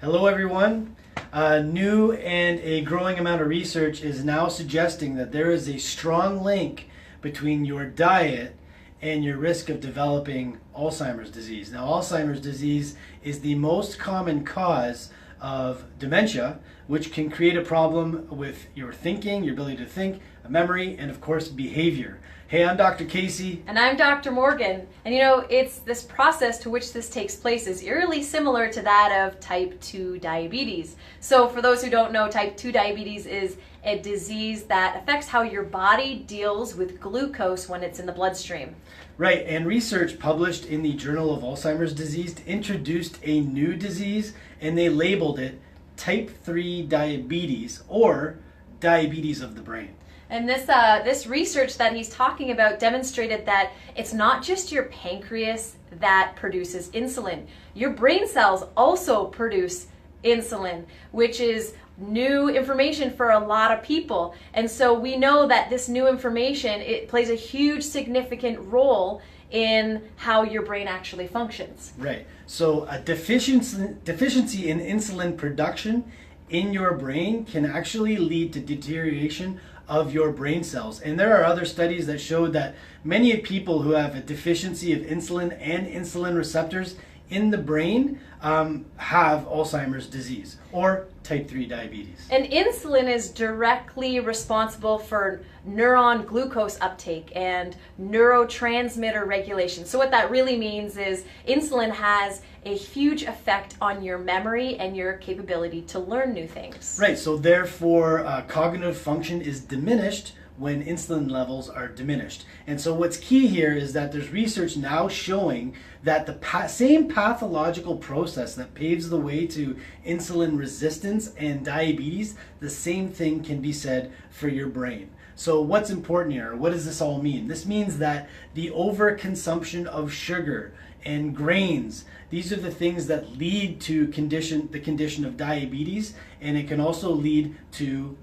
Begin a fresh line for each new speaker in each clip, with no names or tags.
Hello everyone. New and a growing amount of research is now suggesting that there is a strong link between your diet and your risk of developing Alzheimer's disease. Now, Alzheimer's disease is the most common cause of dementia, which can create a problem with your thinking, your ability to think, memory, and of course behavior. Hey, I'm Dr. Casey.
And I'm Dr. Morgan. And you know, it's this process to which this takes place is eerily similar to that of type 2 diabetes. So for those who don't know, type 2 diabetes is a disease that affects how your body deals with glucose when it's in the bloodstream.
Right, and research published in the Journal of Alzheimer's Disease introduced a new disease, and they labeled it type 3 diabetes, or diabetes of the brain.
And this research that he's talking about demonstrated that it's not just your pancreas that produces insulin. Your brain cells also produce insulin, which is new information for a lot of people. And so we know that this new information, it plays a huge significant role in how your brain actually functions.
Right. So a deficiency in insulin production in your brain can actually lead to deterioration of your brain cells. And there are other studies that show that many people who have a deficiency of insulin and insulin receptors in the brain have Alzheimer's disease or type 3 diabetes.
And insulin is directly responsible for neuron glucose uptake and neurotransmitter regulation. So what that really means is insulin has a huge effect on your memory and your capability to learn new things.
Right, so therefore cognitive function is diminished when insulin levels are diminished. And so what's key here is that there's research now showing that the same pathological process that paves the way to insulin resistance and diabetes, the same thing can be said for your brain. So what's important here? What does this all mean? This means that the overconsumption of sugar and grains, these are the things that lead to the condition of diabetes, and it can also lead to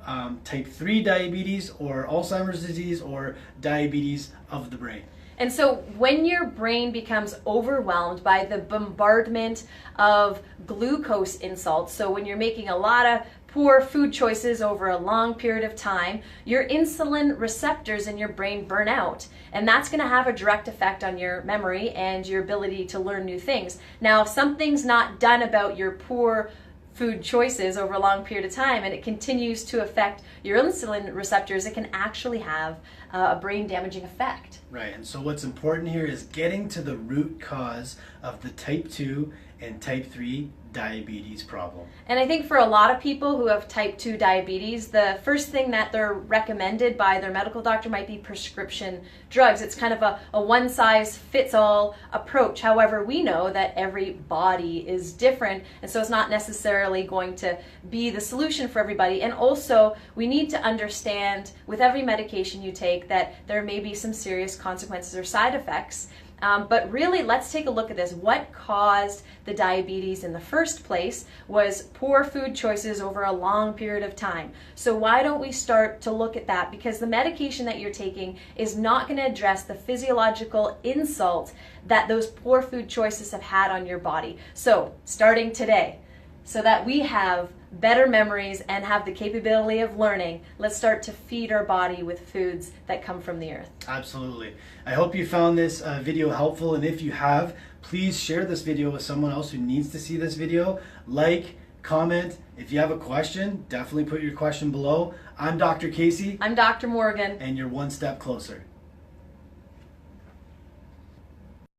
type 3 diabetes or Alzheimer's disease or diabetes of the brain.
And so when your brain becomes overwhelmed by the bombardment of glucose insults, so when you're making a lot of poor food choices over a long period of time, your insulin receptors in your brain burn out. And that's going to have a direct effect on your memory and your ability to learn new things. Now, if something's not done about your poor food choices over a long period of time and it continues to affect your insulin receptors, it can actually have a brain damaging effect.
Right, and so what's important here is getting to the root cause of the type 2 and type 3 diabetes problem.
And I think for a lot of people who have type 2 diabetes, the first thing that they're recommended by their medical doctor might be prescription drugs. It's kind of a one-size-fits-all approach. However, we know that every body is different, and so it's not necessarily going to be the solution for everybody. And also, we need to understand with every medication you take that there may be some serious consequences or side effects. But really, let's take a look at this. What caused the diabetes in the first place was poor food choices over a long period of time. So why don't we start to look at that? Because the medication that you're taking is not going to address the physiological insult that those poor food choices have had on your body. So starting today, so that we have better memories and have the capability of learning, let's start to feed our body with foods that come from the earth.
Absolutely. I hope you found this video helpful, and if you have, please share this video with someone else who needs to see this video. Like, comment. If you have a question, definitely put your question below. I'm Dr. Casey.
I'm Dr. Morgan.
And you're one step closer.